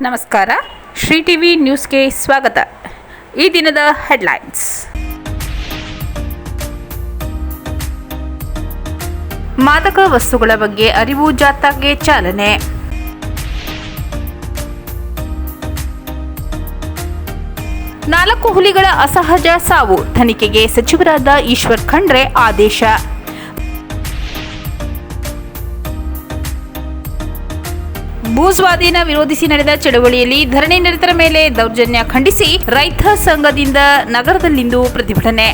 ನಮಸ್ಕಾರ. ಶ್ರೀ ಟಿವಿ ನ್ಯೂಸ್ಗೆ ಸ್ವಾಗತ. ಈ ದಿನದ ಹೆಡ್ಲೈನ್ಸ್. ಮಾದಕ ವಸ್ತುಗಳ ಬಗ್ಗೆ ಅರಿವು ಜಾಥಾಗೆ ಚಾಲನೆ. ನಾಲ್ಕು ಹುಲಿಗಳ ಅಸಹಜ ಸಾವು, ತನಿಖೆಗೆ ಸಚಿವರಾದ ಈಶ್ವರ್ ಖಂಡ್ರೆ ಆದೇಶ. ಭೂಸ್ವಾಧೀನ ವಿರೋಧಿಸಿ ನಡೆದ ಚಳವಳಿಯಲ್ಲಿ ಧರಣಿ ನಿರತರ ಮೇಲೆ ದೌರ್ಜನ್ಯ ಖಂಡಿಸಿ ರೈತ ಸಂಘದಿಂದ ನಗರದಲ್ಲಿಂದು ಪ್ರತಿಭಟನೆ.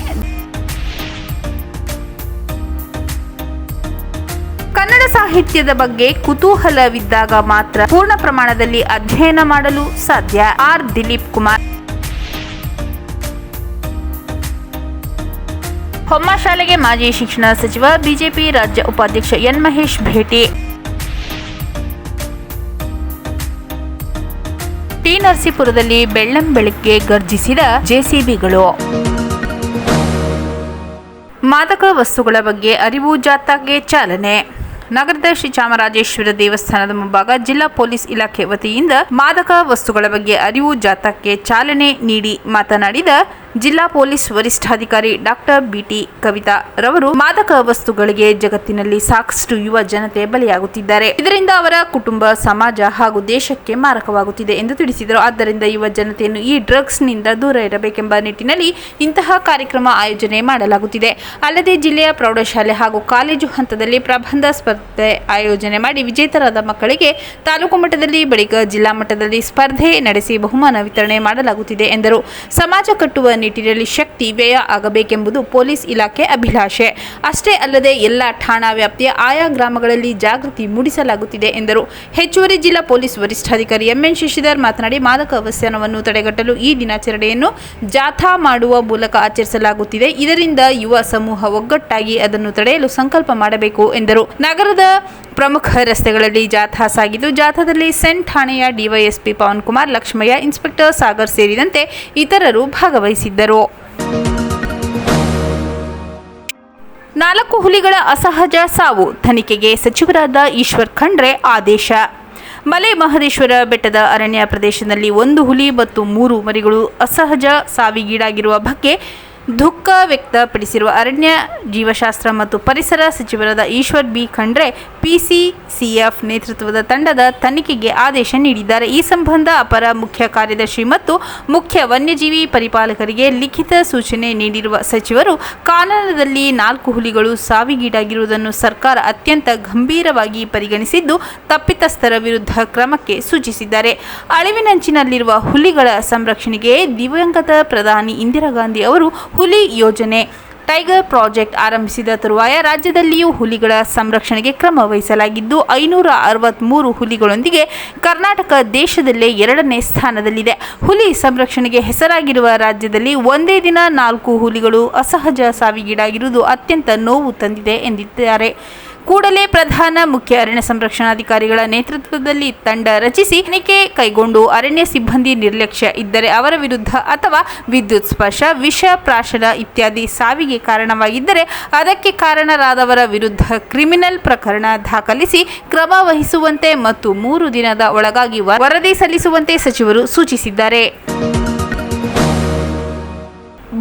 ಕನ್ನಡ ಸಾಹಿತ್ಯದ ಬಗ್ಗೆ ಕುತೂಹಲವಿದ್ದಾಗ ಮಾತ್ರ ಪೂರ್ಣ ಪ್ರಮಾಣದಲ್ಲಿ ಅಧ್ಯಯನ ಮಾಡಲು ಸಾಧ್ಯ. ಆರ್ ದಿಲೀಪ್ ಕುಮಾರ್. ಹೊಮ್ಮ ಶಾಲೆಗೆ ಮಾಜಿ ಶಿಕ್ಷಣ ಸಚಿವ ಬಿಜೆಪಿ ರಾಜ್ಯ ಉಪಾಧ್ಯಕ್ಷ ಎನ್ ಮಹೇಶ್ ಭೇಟಿ. ಟಿ ನರಸೀಪುರದಲ್ಲಿ ಬೆಳ್ಳಂಬೆಳಗ್ಗೆ ಗರ್ಜಿಸಿದ ಜೆಸಿಬಿಗಳು. ಮಾದಕ ವಸ್ತುಗಳ ಬಗ್ಗೆ ಅರಿವು ಜಾಥಾಗೆ ಚಾಲನೆ. ನಗರದ ಶ್ರೀ ಚಾಮರಾಜೇಶ್ವರ ದೇವಸ್ಥಾನದ ಮುಂಭಾಗ ಜಿಲ್ಲಾ ಪೊಲೀಸ್ ಇಲಾಖೆ ವತಿಯಿಂದ ಮಾದಕ ವಸ್ತುಗಳ ಬಗ್ಗೆ ಅರಿವು ಜಾಥಾಕ್ಕೆ ಚಾಲನೆ ನೀಡಿ ಮಾತನಾಡಿದ ಜಿಲ್ಲಾ ಪೊಲೀಸ್ ವರಿಷ್ಠಾಧಿಕಾರಿ ಡಾಕ್ಟರ್ ಬಿಟಿ ಕವಿತಾ ರವರು, ಮಾದಕ ವಸ್ತುಗಳಿಗೆ ಜಗತ್ತಿನಲ್ಲಿ ಸಾಕಷ್ಟು ಯುವ ಜನತೆ ಬಲಿಯಾಗುತ್ತಿದ್ದಾರೆ. ಇದರಿಂದ ಅವರ ಕುಟುಂಬ, ಸಮಾಜ ಹಾಗೂ ದೇಶಕ್ಕೆ ಮಾರಕವಾಗುತ್ತಿದೆ ಎಂದು ತಿಳಿಸಿದರು. ಆದ್ದರಿಂದ ಯುವ ಜನತೆಯನ್ನು ಈ ಡ್ರಗ್ಸ್ನಿಂದ ದೂರ ಇರಬೇಕೆಂಬ ನಿಟ್ಟಿನಲ್ಲಿ ಇಂತಹ ಕಾರ್ಯಕ್ರಮ ಆಯೋಜನೆ ಮಾಡಲಾಗುತ್ತಿದೆ. ಅಲ್ಲದೆ ಜಿಲ್ಲೆಯ ಪ್ರೌಢಶಾಲೆ ಹಾಗೂ ಕಾಲೇಜು ಹಂತದಲ್ಲಿ ಪ್ರಬಂಧ ಸ್ಪರ್ಧೆ ಆಯೋಜನೆ ಮಾಡಿ ವಿಜೇತರಾದ ಮಕ್ಕಳಿಗೆ ತಾಲೂಕು ಮಟ್ಟದಲ್ಲಿ ಬಳಿಕ ಜಿಲ್ಲಾ ಮಟ್ಟದಲ್ಲಿ ಸ್ಪರ್ಧೆ ನಡೆಸಿ ಬಹುಮಾನ ವಿತರಣೆ ಮಾಡಲಾಗುತ್ತಿದೆ ಎಂದರು. ಸಮಾಜ ಕಟ್ಟುವ ನಿಟ್ಟಿನಲ್ಲಿ ಶಕ್ತಿ ವ್ಯಯ ಆಗಬೇಕೆಂಬುದು ಪೊಲೀಸ್ ಇಲಾಖೆ ಅಭಿಲಾಷೆ. ಅಷ್ಟೇ ಅಲ್ಲದೆ ಎಲ್ಲ ಠಾಣಾ ವ್ಯಾಪ್ತಿಯ ಆಯಾ ಗ್ರಾಮಗಳಲ್ಲಿ ಜಾಗೃತಿ ಮೂಡಿಸಲಾಗುತ್ತಿದೆ ಎಂದರು. ಹೆಚ್ಚುವರಿ ಜಿಲ್ಲಾ ಪೊಲೀಸ್ ವರಿಷ್ಠಾಧಿಕಾರಿ ಎಂಎನ್ ಶಶಿಧರ್ ಮಾತನಾಡಿ, ಮಾದಕ ವ್ಯಸನವನ್ನು ತಡೆಗಟ್ಟಲು ಈ ದಿನಾಚರಣೆಯನ್ನು ಜಾಥಾ ಮಾಡುವ ಮೂಲಕ ಆಚರಿಸಲಾಗುತ್ತಿದೆ. ಇದರಿಂದ ಯುವ ಸಮೂಹ ಒಗ್ಗಟ್ಟಾಗಿ ಅದನ್ನು ತಡೆಯಲು ಸಂಕಲ್ಪ ಮಾಡಬೇಕು ಎಂದರು. ನಗರದ ಪ್ರಮುಖ ರಸ್ತೆಗಳಲ್ಲಿ ಜಾಥಾ ಸಾಗಿದ್ದು, ಜಾಥಾದಲ್ಲಿ ಸೆಂಟ್ ಠಾಣೆಯ ಡಿವೈಎಸ್ಪಿ ಪವನ್ ಕುಮಾರ್, ಲಕ್ಷ್ಮಯ್ಯ, ಇನ್ಸ್ಪೆಕ್ಟರ್ ಸಾಗರ್ ಸೇರಿದಂತೆ ಇತರರು ಭಾಗವಹಿಸಿದ್ದರು. ನಾಲ್ಕು ಹುಲಿಗಳ ಅಸಹಜ ಸಾವು, ತನಿಖೆಗೆ ಸಚಿವರಾದ ಈಶ್ವರ್ ಖಂಡ್ರೆ ಆದೇಶ. ಮಲೆ ಮಹದೇಶ್ವರ ಬೆಟ್ಟದ ಅರಣ್ಯ ಪ್ರದೇಶದಲ್ಲಿ ಒಂದು ಹುಲಿ ಮತ್ತು 3 ಮರಿಗಳು ಅಸಹಜ ಸಾವಿಗೀಡಾಗಿರುವ ಬಗ್ಗೆ ದುಃಖ ವ್ಯಕ್ತಪಡಿಸಿರುವ ಅರಣ್ಯ ಜೀವಶಾಸ್ತ್ರ ಮತ್ತು ಪರಿಸರ ಸಚಿವರಾದ ಈಶ್ವರ್ ಬಿ ಖಂಡ್ರೆ ಪಿಸಿಸಿಎಫ್ ನೇತೃತ್ವದ ತಂಡದ ತನಿಖೆಗೆ ಆದೇಶ ನೀಡಿದ್ದಾರೆ. ಈ ಸಂಬಂಧ ಅಪರ ಮುಖ್ಯ ಕಾರ್ಯದರ್ಶಿ ಮತ್ತು ಮುಖ್ಯ ವನ್ಯಜೀವಿ ಪರಿಪಾಲಕರಿಗೆ ಲಿಖಿತ ಸೂಚನೆ ನೀಡಿರುವ ಸಚಿವರು, ಕಾನನದಲ್ಲಿ 4 ಹುಲಿಗಳು ಸಾವಿಗೀಡಾಗಿರುವುದನ್ನು ಸರ್ಕಾರ ಅತ್ಯಂತ ಗಂಭೀರವಾಗಿ ಪರಿಗಣಿಸಿದ್ದು, ತಪ್ಪಿತಸ್ಥರ ವಿರುದ್ಧ ಕ್ರಮಕ್ಕೆ ಸೂಚಿಸಿದ್ದಾರೆ. ಅಳಿವಿನಂಚಿನಲ್ಲಿರುವ ಹುಲಿಗಳ ಸಂರಕ್ಷಣೆಗೆ ದಿವಂಗತ ಪ್ರಧಾನಿ ಇಂದಿರಾ ಗಾಂಧಿ ಅವರು ಹುಲಿ ಯೋಜನೆ ಟೈಗರ್ ಪ್ರಾಜೆಕ್ಟ್ ಆರಂಭಿಸಿದ ತರುವಾಯ ರಾಜ್ಯದಲ್ಲಿಯೂ ಹುಲಿಗಳ ಸಂರಕ್ಷಣೆಗೆ ಕ್ರಮ ವಹಿಸಲಾಗಿದ್ದು, 563 ಹುಲಿಗಳೊಂದಿಗೆ ಕರ್ನಾಟಕ ದೇಶದಲ್ಲೇ 2ನೇ ಸ್ಥಾನದಲ್ಲಿದೆ. ಹುಲಿ ಸಂರಕ್ಷಣೆಗೆ ಹೆಸರಾಗಿರುವ ರಾಜ್ಯದಲ್ಲಿ ಒಂದೇ ದಿನ 4 ಹುಲಿಗಳು ಅಸಹಜ ಸಾವಿಗೀಡಾಗಿರುವುದು ಅತ್ಯಂತ ನೋವು ತಂದಿದೆ ಎಂದಿದ್ದಾರೆ. ಕೂಡಲೇ ಪ್ರಧಾನ ಮುಖ್ಯ ಅರಣ್ಯ ಸಂರಕ್ಷಣಾಧಿಕಾರಿಗಳ ನೇತೃತ್ವದಲ್ಲಿ ತಂಡ ರಚಿಸಿ ತನಿಖೆ ಕೈಗೊಂಡು ಅರಣ್ಯ ಸಿಬ್ಬಂದಿ ನಿರ್ಲಕ್ಷ್ಯ ಇದ್ದರೆ ಅವರ ವಿರುದ್ಧ ಅಥವಾ ವಿದ್ಯುತ್ ಸ್ಪರ್ಶ, ವಿಷ ಪ್ರಾಶನ ಇತ್ಯಾದಿ ಸಾವಿಗೆ ಕಾರಣವಾಗಿದ್ದರೆ ಅದಕ್ಕೆ ಕಾರಣರಾದವರ ವಿರುದ್ಧ ಕ್ರಿಮಿನಲ್ ಪ್ರಕರಣ ದಾಖಲಿಸಿ ಕ್ರಮ ವಹಿಸುವಂತೆ ಮತ್ತು 3 ದಿನದ ಒಳಗಾಗಿ ವರದಿ ಸಲ್ಲಿಸುವಂತೆ ಸಚಿವರು ಸೂಚಿಸಿದ್ದಾರೆ.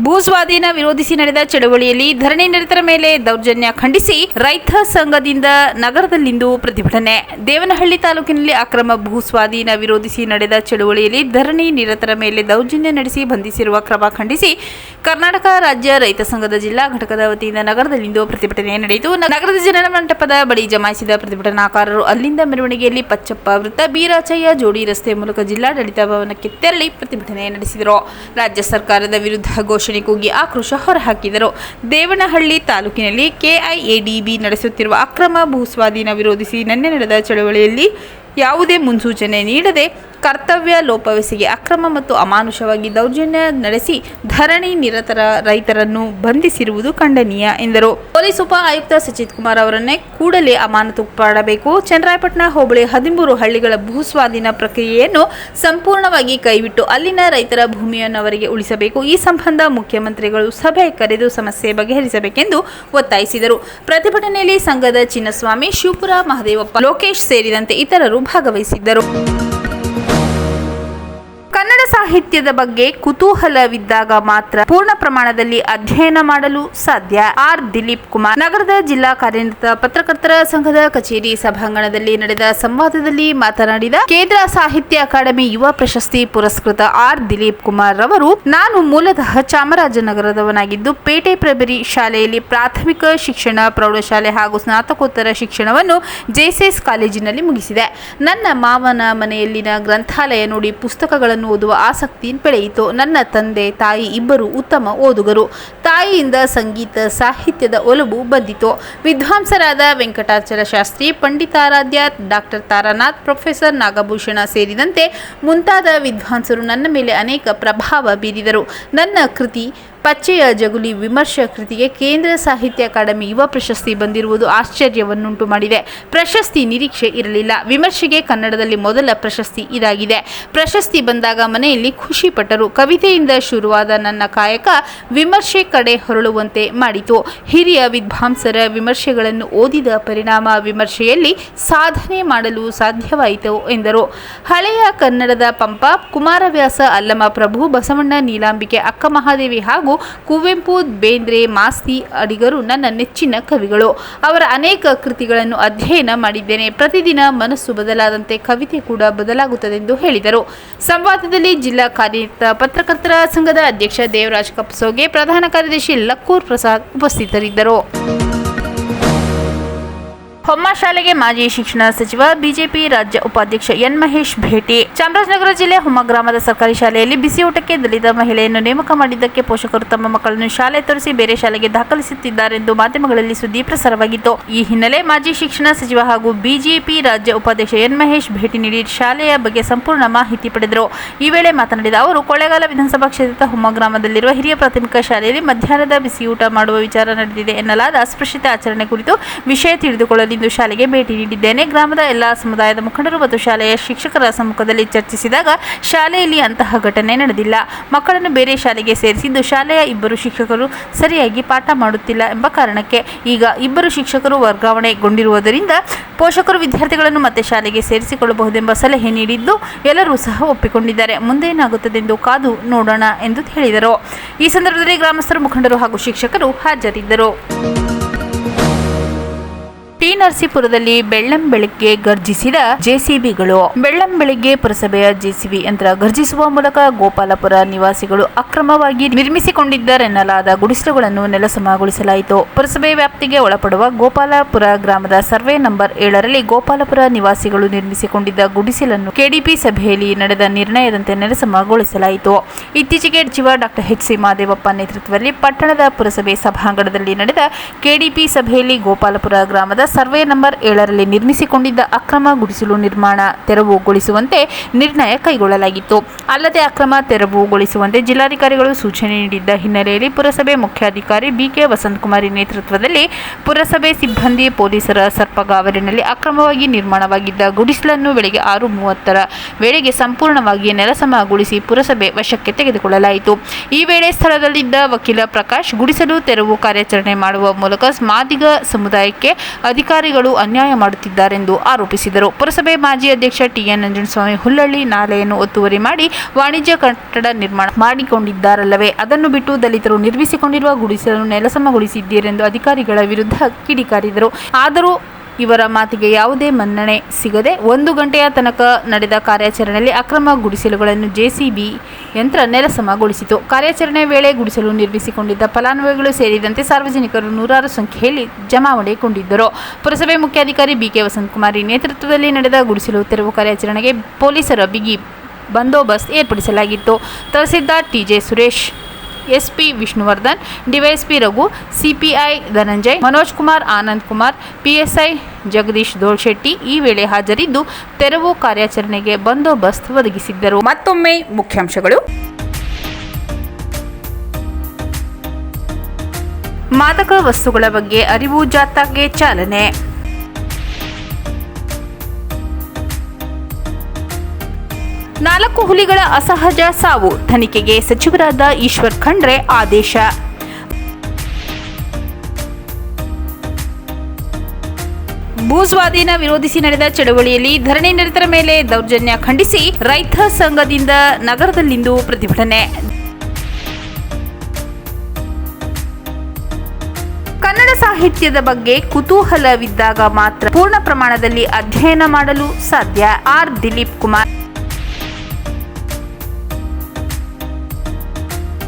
ಭೂಸ್ವಾಧೀನ ವಿರೋಧಿಸಿ ನಡೆದ ಚಳವಳಿಯಲ್ಲಿ ಧರಣಿ ನಿರತರ ಮೇಲೆ ದೌರ್ಜನ್ಯ ಖಂಡಿಸಿ ರೈತ ಸಂಘದಿಂದ ನಗರದಲ್ಲಿಂದು ಪ್ರತಿಭಟನೆ. ದೇವನಹಳ್ಳಿ ತಾಲೂಕಿನಲ್ಲಿ ಅಕ್ರಮ ಭೂಸ್ವಾಧೀನ ವಿರೋಧಿಸಿ ನಡೆದ ಚಳವಳಿಯಲ್ಲಿ ಧರಣಿ ನಿರತರ ಮೇಲೆ ದೌರ್ಜನ್ಯ ನಡೆಸಿ ಬಂಧಿಸಿರುವ ಕ್ರಮ ಖಂಡಿಸಿ ಕರ್ನಾಟಕ ರಾಜ್ಯ ರೈತ ಸಂಘದ ಜಿಲ್ಲಾ ಘಟಕದ ವತಿಯಿಂದ ನಗರದಲ್ಲಿಂದು ಪ್ರತಿಭಟನೆ ನಡೆಯಿತು. ನಗರದ ಜನರ ಮಂಟಪದ ಬಳಿ ಜಮಾಯಿಸಿದ ಪ್ರತಿಭಟನಾಕಾರರು ಅಲ್ಲಿಂದ ಮೆರವಣಿಗೆಯಲ್ಲಿ ಪಚ್ಚಪ್ಪ ವೃತ್ತ, ಬೀರಾಚಯ್ಯ ಜೋಡಿ ರಸ್ತೆ ಮೂಲಕ ಜಿಲ್ಲಾಡಳಿತ ಭವನಕ್ಕೆ ತೆರಳಿ ಪ್ರತಿಭಟನೆ ನಡೆಸಿದರು. ರಾಜ್ಯ ಸರ್ಕಾರದ ವಿರುದ್ಧ ಘೋಷಣೆ ಕೂಗಿ ಆಕ್ರೋಶ ಹೊರಹಾಕಿದರು. ದೇವನಹಳ್ಳಿ ತಾಲೂಕಿನಲ್ಲಿ ಕೆಐಎಡಿಬಿ ನಡೆಸುತ್ತಿರುವ ಅಕ್ರಮ ಭೂಸ್ವಾಧೀನ ವಿರೋಧಿಸಿ ನಿನ್ನೆ ನಡೆದ ಚಳವಳಿಯಲ್ಲಿ ಯಾವುದೇ ಮುನ್ಸೂಚನೆ ನೀಡದೆ ಕರ್ತವ್ಯ ಲೋಪವೆಸಗಿ ಅಕ್ರಮ ಮತ್ತು ಅಮಾನುಷವಾಗಿ ದೌರ್ಜನ್ಯ ನಡೆಸಿ ಧರಣಿ ನಿರತರ ರೈತರನ್ನು ಬಂಧಿಸಿರುವುದು ಖಂಡನೀಯ ಎಂದರು. ಪೊಲೀಸ್ ಉಪ ಆಯುಕ್ತ ಸಚಿತ್ ಕುಮಾರ್ ಅವರನ್ನೇ ಕೂಡಲೇ ಅಮಾನತು ಮಾಡಬೇಕು. ಚನ್ನರಾಯಪಟ್ಟಣ ಹೋಬಳಿ 13 ಹಳ್ಳಿಗಳ ಭೂಸ್ವಾಧೀನ ಪ್ರಕ್ರಿಯೆಯನ್ನು ಸಂಪೂರ್ಣವಾಗಿ ಕೈಬಿಟ್ಟು ಅಲ್ಲಿನ ರೈತರ ಭೂಮಿಯನ್ನು ಅವರಿಗೆ ಉಳಿಸಬೇಕು. ಈ ಸಂಬಂಧ ಮುಖ್ಯಮಂತ್ರಿಗಳು ಸಭೆ ಕರೆದು ಸಮಸ್ಯೆ ಬಗೆಹರಿಸಬೇಕೆಂದು ಒತ್ತಾಯಿಸಿದರು. ಪ್ರತಿಭಟನೆಯಲ್ಲಿ ಸಂಘದ ಚಿನ್ನಸ್ವಾಮಿ, ಶಿವಪುರ ಮಹದೇವಪ್ಪ, ಲೋಕೇಶ್ ಸೇರಿದಂತೆ ಇತರರು ಭಾಗವಹಿಸಿದ್ದರು. ಸಾಹಿತ್ಯದ ಬಗ್ಗೆ ಕುತೂಹಲವಿದ್ದಾಗ ಮಾತ್ರ ಪೂರ್ಣ ಪ್ರಮಾಣದಲ್ಲಿ ಅಧ್ಯಯನ ಮಾಡಲು ಸಾಧ್ಯ. ಆರ್ ದಿಲೀಪ್ ಕುಮಾರ್. ನಗರದ ಜಿಲ್ಲಾ ಕಾರ್ಯನಿರತ ಪತ್ರಕರ್ತರ ಸಂಘದ ಕಚೇರಿ ಸಭಾಂಗಣದಲ್ಲಿ ನಡೆದ ಸಂವಾದದಲ್ಲಿ ಮಾತನಾಡಿದ ಕೇಂದ್ರ ಸಾಹಿತ್ಯ ಅಕಾಡೆಮಿ ಯುವ ಪ್ರಶಸ್ತಿ ಪುರಸ್ಕೃತ ಆರ್ ದಿಲೀಪ್ ಕುಮಾರ್ ರವರು, ನಾನು ಮೂಲತಃ ಚಾಮರಾಜನಗರದವನಾಗಿದ್ದು ಪೇಟೆ ಪ್ರೈಮರಿ ಶಾಲೆಯಲ್ಲಿ ಪ್ರಾಥಮಿಕ ಶಿಕ್ಷಣ, ಪ್ರೌಢಶಾಲೆ ಹಾಗೂ ಸ್ನಾತಕೋತ್ತರ ಶಿಕ್ಷಣವನ್ನು ಜೆಎಸ್ಎಸ್ ಕಾಲೇಜಿನಲ್ಲಿ ಮುಗಿಸಿದೆ. ನನ್ನ ಮಾವನ ಮನೆಯಲ್ಲಿನ ಗ್ರಂಥಾಲಯ ನೋಡಿ ಪುಸ್ತಕಗಳನ್ನು ಓದುವ ಆಸಕ್ತಿ ಬೆಳೆಯಿತು. ನನ್ನ ತಂದೆ ತಾಯಿ ಇಬ್ಬರು ಉತ್ತಮ ಓದುಗರು. ತಾಯಿಯಿಂದ ಸಂಗೀತ ಸಾಹಿತ್ಯದ ಒಲವು ಬಂದಿತು. ವಿದ್ವಾಂಸರಾದ ವೆಂಕಟಾಚಲ ಶಾಸ್ತ್ರಿ, ಪಂಡಿತಾರಾಧ್ಯ, ಡಾಕ್ಟರ್ ತಾರಾನಾಥ್, ಪ್ರೊಫೆಸರ್ ನಾಗಭೂಷಣ ಸೇರಿದಂತೆ ಮುಂತಾದ ವಿದ್ವಾಂಸರು ನನ್ನ ಮೇಲೆ ಅನೇಕ ಪ್ರಭಾವ ಬೀರಿದರು. ನನ್ನ ಕೃತಿ ಪಚ್ಚೆಯ ಜಗುಲಿ ವಿಮರ್ಶಾ ಕೃತಿಗೆ ಕೇಂದ್ರ ಸಾಹಿತ್ಯ ಅಕಾಡೆಮಿ ಯುವ ಪ್ರಶಸ್ತಿ ಬಂದಿರುವುದು ಆಶ್ಚರ್ಯವನ್ನುಂಟು ಮಾಡಿದೆ. ಪ್ರಶಸ್ತಿ ನಿರೀಕ್ಷೆ ಇರಲಿಲ್ಲ. ವಿಮರ್ಶೆಗೆ ಕನ್ನಡದಲ್ಲಿ ಮೊದಲ ಪ್ರಶಸ್ತಿ ಇದಾಗಿದೆ. ಪ್ರಶಸ್ತಿ ಬಂದಾಗ ಮನೆಯಲ್ಲಿ ಖುಷಿ ಪಟ್ಟರು. ಕವಿತೆಯಿಂದ ಶುರುವಾದ ನನ್ನ ಕಾಯಕ ವಿಮರ್ಶೆ ಕಡೆ ಹೊರಳುವಂತೆ ಮಾಡಿತು. ಹಿರಿಯ ವಿದ್ವಾಂಸರ ವಿಮರ್ಶೆಗಳನ್ನು ಓದಿದ ಪರಿಣಾಮ ವಿಮರ್ಶೆಯಲ್ಲಿ ಸಾಧನೆ ಮಾಡಲು ಸಾಧ್ಯವಾಯಿತು ಎಂದರು. ಹಳೆಯ ಕನ್ನಡದ ಪಂಪ, ಕುಮಾರವ್ಯಾಸ, ಅಲ್ಲಮ ಪ್ರಭು, ಬಸವಣ್ಣ, ನೀಲಾಂಬಿಕೆ, ಅಕ್ಕ ಮಹಾದೇವಿ ಹಾಗೂ ಕುವೆಂಪು, ಬೇಂದ್ರೆ, ಮಾಸ್ತಿ, ಅಡಿಗರು ನನ್ನ ನೆಚ್ಚಿನ ಕವಿಗಳು. ಅವರ ಅನೇಕ ಕೃತಿಗಳನ್ನು ಅಧ್ಯಯನ ಮಾಡಿದ್ದೇನೆ. ಪ್ರತಿದಿನ ಮನಸ್ಸು ಬದಲಾದಂತೆ ಕವಿತೆ ಕೂಡ ಬದಲಾಗುತ್ತದೆಂದು ಹೇಳಿದರು. ಸಂವಾದದಲ್ಲಿ ಜಿಲ್ಲಾ ಕಾರ್ಯನಿರತ ಪತ್ರಕರ್ತರ ಸಂಘದ ಅಧ್ಯಕ್ಷ ದೇವರಾಜ್ ಕಪ್ಸೋಗೆ, ಪ್ರಧಾನ ಕಾರ್ಯದರ್ಶಿ ಲಕ್ಕೂರ್ ಪ್ರಸಾದ್ ಉಪಸ್ಥಿತರಿದ್ದರು. ಹೊಮ್ಮ ಶಾಲೆಗೆ ಮಾಜಿ ಶಿಕ್ಷಣ ಸಚಿವ ಬಿಜೆಪಿ ರಾಜ್ಯ ಉಪಾಧ್ಯಕ್ಷ ಎನ್ ಮಹೇಶ್ ಭೇಟಿ. ಚಾಮರಾಜನಗರ ಜಿಲ್ಲೆ ಹೊಮ್ಮ ಗ್ರಾಮದ ಸರ್ಕಾರಿ ಶಾಲೆಯಲ್ಲಿ ಬಿಸಿಯೂಟಕ್ಕೆ ದಲಿತ ಮಹಿಳೆಯನ್ನು ನೇಮಕ ಮಾಡಿದ್ದಕ್ಕೆ ಪೋಷಕರು ತಮ್ಮ ಮಕ್ಕಳನ್ನು ಶಾಲೆ ತೋರಿಸಿ ಬೇರೆ ಶಾಲೆಗೆ ದಾಖಲಿಸುತ್ತಿದ್ದಾರೆಂದು ಮಾಧ್ಯಮಗಳಲ್ಲಿ ಸುದ್ದಿ ಪ್ರಸಾರವಾಗಿತ್ತು. ಈ ಹಿನ್ನೆಲೆ ಮಾಜಿ ಶಿಕ್ಷಣ ಸಚಿವ ಹಾಗೂ ಬಿಜೆಪಿ ರಾಜ್ಯ ಉಪಾಧ್ಯಕ್ಷ ಎನ್ ಮಹೇಶ್ ಭೇಟಿ ನೀಡಿ ಶಾಲೆಯ ಬಗ್ಗೆ ಸಂಪೂರ್ಣ ಮಾಹಿತಿ ಪಡೆದರು. ಈ ವೇಳೆ ಮಾತನಾಡಿದ ಅವರು, ಕೊಳ್ಳೇಗಾಲ ವಿಧಾನಸಭಾ ಕ್ಷೇತ್ರದ ಹೊಮ್ಮ ಗ್ರಾಮದಲ್ಲಿರುವ ಹಿರಿಯ ಪ್ರಾಥಮಿಕ ಶಾಲೆಯಲ್ಲಿ ಮಧ್ಯಾಹ್ನದ ಬಿಸಿಯೂಟ ಮಾಡುವ ವಿಚಾರ ನಡೆದಿದೆ ಎನ್ನಲಾದ ಅಸ್ಪೃಶ್ಯತೆ ಆಚರಣೆ ಕುರಿತು ವಿಷಯ ತಿಳಿದುಕೊಳ್ಳಲು ಇಂದು ಶಾಲೆಗೆ ಭೇಟಿ ನೀಡಿದ್ದೇನೆ. ಗ್ರಾಮದ ಎಲ್ಲ ಸಮುದಾಯದ ಮುಖಂಡರು ಮತ್ತು ಶಾಲೆಯ ಶಿಕ್ಷಕರ ಸಮ್ಮುಖದಲ್ಲಿ ಚರ್ಚಿಸಿದಾಗ ಶಾಲೆಯಲ್ಲಿ ಅಂತಹ ಘಟನೆ ನಡೆದಿಲ್ಲ. ಮಕ್ಕಳನ್ನು ಬೇರೆ ಶಾಲೆಗೆ ಸೇರಿಸಿದ್ದು ಶಾಲೆಯ ಇಬ್ಬರು ಶಿಕ್ಷಕರು ಸರಿಯಾಗಿ ಪಾಠ ಮಾಡುತ್ತಿಲ್ಲ ಎಂಬ ಕಾರಣಕ್ಕೆ. ಈಗ ಇಬ್ಬರು ಶಿಕ್ಷಕರು ವರ್ಗಾವಣೆಗೊಂಡಿರುವುದರಿಂದ ಪೋಷಕರು ವಿದ್ಯಾರ್ಥಿಗಳನ್ನು ಮತ್ತೆ ಶಾಲೆಗೆ ಸೇರಿಸಿಕೊಳ್ಳಬಹುದೆಂಬ ಸಲಹೆ ನೀಡಿದ್ದು ಎಲ್ಲರೂ ಸಹ ಒಪ್ಪಿಕೊಂಡಿದ್ದಾರೆ. ಮುಂದೇನಾಗುತ್ತದೆಂದು ಕಾದು ನೋಡೋಣ ಎಂದು ಹೇಳಿದರು. ಈ ಸಂದರ್ಭದಲ್ಲಿ ಗ್ರಾಮಸ್ಥರು, ಮುಖಂಡರು ಹಾಗೂ ಶಿಕ್ಷಕರು ಹಾಜರಿದ್ದರು. ಟಿ ನರಸೀಪುರದಲ್ಲಿ ಬೆಳ್ಳಂಬೆಳಗ್ಗೆ ಗರ್ಜಿಸಿದ ಜೆಸಿಬಿಗಳು. ಬೆಳ್ಳಂಬೆಳಗ್ಗೆ ಪುರಸಭೆಯ ಜೆಸಿಬಿ ಯಂತ್ರ ಗರ್ಜಿಸುವ ಮೂಲಕ ಗೋಪಾಲಪುರ ನಿವಾಸಿಗಳು ಅಕ್ರಮವಾಗಿ ನಿರ್ಮಿಸಿಕೊಂಡಿದ್ದರೆನ್ನಲಾದ ಗುಡಿಸಲುಗಳನ್ನು ನೆಲಸಮಗೊಳಿಸಲಾಯಿತು. ಪುರಸಭೆ ವ್ಯಾಪ್ತಿಗೆ ಒಳಪಡುವ ಗೋಪಾಲಪುರ ಗ್ರಾಮದ ಸರ್ವೆ ನಂಬರ್ 7ರಲ್ಲಿ ಗೋಪಾಲಪುರ ನಿವಾಸಿಗಳು ನಿರ್ಮಿಸಿಕೊಂಡಿದ್ದ ಗುಡಿಸಲನ್ನು ಕೆಡಿಪಿ ಸಭೆಯಲ್ಲಿ ನಡೆದ ನಿರ್ಣಯದಂತೆ ನೆಲಸಮಗೊಳಿಸಲಾಯಿತು. ಇತ್ತೀಚೆಗೆ ಸಚಿವ ಡಾಕ್ಟರ್ ಎಚ್.ಸಿ. ಮಹದೇವಪ್ಪ ನೇತೃತ್ವದಲ್ಲಿ ಪಟ್ಟಣದ ಪುರಸಭೆ ಸಭಾಂಗಣದಲ್ಲಿ ನಡೆದ ಕೆಡಿಪಿ ಸಭೆಯಲ್ಲಿ ಗೋಪಾಲಪುರ ಗ್ರಾಮದ ಸರ್ವೆ ನಂಬರ್ 7ರಲ್ಲಿ ನಿರ್ಮಿಸಿಕೊಂಡಿದ್ದ ಅಕ್ರಮ ಗುಡಿಸಲು ನಿರ್ಮಾಣ ತೆರವುಗೊಳಿಸುವಂತೆ ನಿರ್ಣಯ ಕೈಗೊಳ್ಳಲಾಗಿತ್ತು. ಅಲ್ಲದೆ ಅಕ್ರಮ ತೆರವುಗೊಳಿಸುವಂತೆ ಜಿಲ್ಲಾಧಿಕಾರಿಗಳು ಸೂಚನೆ ನೀಡಿದ್ದ ಹಿನ್ನೆಲೆಯಲ್ಲಿ ಪುರಸಭೆ ಮುಖ್ಯಾಧಿಕಾರಿ ಬಿಕೆ ವಸಂತಕುಮಾರಿ ನೇತೃತ್ವದಲ್ಲಿ ಪುರಸಭೆ ಸಿಬ್ಬಂದಿ, ಪೊಲೀಸರ ಸರ್ಪಗಾವಲಿನಲ್ಲಿ ಅಕ್ರಮವಾಗಿ ನಿರ್ಮಾಣವಾಗಿದ್ದ ಗುಡಿಸಲನ್ನು ಬೆಳಗ್ಗೆ 6:30ರ ವೇಳೆಗೆ ಸಂಪೂರ್ಣವಾಗಿ ನೆಲಸಮಗೊಳಿಸಿ ಪುರಸಭೆ ವಶಕ್ಕೆ ತೆಗೆದುಕೊಳ್ಳಲಾಯಿತು. ಈ ವೇಳೆ ಸ್ಥಳದಲ್ಲಿದ್ದ ವಕೀಲ ಪ್ರಕಾಶ್ ಗುಡಿಸಲು ತೆರವು ಕಾರ್ಯಾಚರಣೆ ಮಾಡುವ ಮೂಲಕ ಮಾದಿಗ ಸಮುದಾಯಕ್ಕೆ ಅಧಿಕಾರಿಗಳು ಅನ್ಯಾಯ ಮಾಡುತ್ತಿದ್ದಾರೆಂದು ಆರೋಪಿಸಿದರು. ಪುರಸಭೆ ಮಾಜಿ ಅಧ್ಯಕ್ಷ ಟಿಎನ್ ನಂಜನಸ್ವಾಮಿ, ಹುಲ್ಲಳ್ಳಿ ನಾಲೆಯನ್ನು ಒತ್ತುವರಿ ಮಾಡಿ ವಾಣಿಜ್ಯ ಕಟ್ಟಡ ನಿರ್ಮಾಣ ಮಾಡಿಕೊಂಡಿದ್ದಾರಲ್ಲವೇ, ಅದನ್ನು ಬಿಟ್ಟು ದಲಿತರು ನಿರ್ಮಿಸಿಕೊಂಡಿರುವ ಗುಡಿಸಲನ್ನು ನೆಲಸಮಗೊಳಿಸಿದ್ದೀರೆಂದು ಅಧಿಕಾರಿಗಳ ವಿರುದ್ಧ ಕಿಡಿಕಾರಿದರು. ಆದರೂ ಇವರ ಮಾತಿಗೆ ಯಾವುದೇ ಮನ್ನಣೆ ಸಿಗದೆ 1 ಗಂಟೆಯ ತನಕ ನಡೆದ ಕಾರ್ಯಾಚರಣೆಯಲ್ಲಿ ಅಕ್ರಮ ಗುಡಿಸಲುಗಳನ್ನು ಜೆಸಿಬಿ ಯಂತ್ರ ನೆಲಸಮಗೊಳಿಸಿತು. ಕಾರ್ಯಾಚರಣೆ ವೇಳೆ ಗುಡಿಸಲು ನಿರ್ಮಿಸಿಕೊಂಡಿದ್ದ ಫಲಾನುಭವಿಗಳು ಸೇರಿದಂತೆ ಸಾರ್ವಜನಿಕರು ನೂರಾರು ಸಂಖ್ಯೆಯಲ್ಲಿ ಜಮಾವಣೆಗೊಂಡಿದ್ದರು. ಪುರಸಭೆ ಮುಖ್ಯಾಧಿಕಾರಿ ಬಿಕೆ ವಸಂತಕುಮಾರಿ ನೇತೃತ್ವದಲ್ಲಿ ನಡೆದ ಗುಡಿಸಲು ತೆರವು ಕಾರ್ಯಾಚರಣೆಗೆ ಪೊಲೀಸರ ಬಿಗಿ ಬಂದೋಬಸ್ತ್ ಏರ್ಪಡಿಸಲಾಗಿತ್ತು. Tahsildar TJ Suresh, SP Vishnuvardhan, DYSP Raghu, CPI Dhananjay, Manoj Kumar, Anand Kumar, PSI Jagadish Dolshetti ಈ ವೇಳೆ ಹಾಜರಿದ್ದು ತೆರವು ಕಾರ್ಯಾಚರಣೆಗೆ ಬಂದೋಬಸ್ತ್ ಒದಗಿಸಿದ್ದರು. ಮತ್ತೊಮ್ಮೆ ಮುಖ್ಯಾಂಶಗಳು. ಮಾದಕ ವಸ್ತುಗಳ ಬಗ್ಗೆ ಅರಿವು ಜಾಥಾಗೆ ಚಾಲನೆ. ನಾಲ್ಕು ಹುಲಿಗಳ ಅಸಹಜ ಸಾವು, ತನಿಖೆಗೆ ಸಚಿವರಾದ ಈಶ್ವರ್ ಖಂಡ್ರೆ ಆದೇಶ. ಭೂಸ್ವಾಧೀನ ವಿರೋಧಿಸಿ ನಡೆದ ಚಳವಳಿಯಲ್ಲಿ ಧರಣಿ ನಿರತರ ಮೇಲೆ ದೌರ್ಜನ್ಯ ಖಂಡಿಸಿ ರೈತ ಸಂಘದಿಂದ ನಗರದಲ್ಲಿಂದು ಪ್ರತಿಭಟನೆ. ಕನ್ನಡ ಸಾಹಿತ್ಯದ ಬಗ್ಗೆ ಕುತೂಹಲವಿದ್ದಾಗ ಮಾತ್ರ ಪೂರ್ಣ ಪ್ರಮಾಣದಲ್ಲಿ ಅಧ್ಯಯನ ಮಾಡಲು ಸಾಧ್ಯ. ಆರ್. ದಿಲೀಪ್ ಕುಮಾರ್.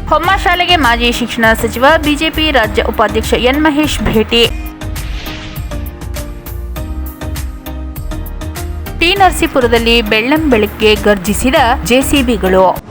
ಹೊಮ್ಮ ಶಾಲೆಗೆ ಮಾಜಿ ಶಿಕ್ಷಣ ಸಚಿವ ಬಿಜೆಪಿ ರಾಜ್ಯ ಉಪಾಧ್ಯಕ್ಷ ಎನ್. ಮಹೇಶ್ ಭೇಟಿ. ಟಿ. ನರಸೀಪುರದಲ್ಲಿ ಬೆಳ್ಳಂಬೆಳಗ್ಗೆ ಗರ್ಜಿಸಿದ ಜೆಸಿಬಿಗಳು.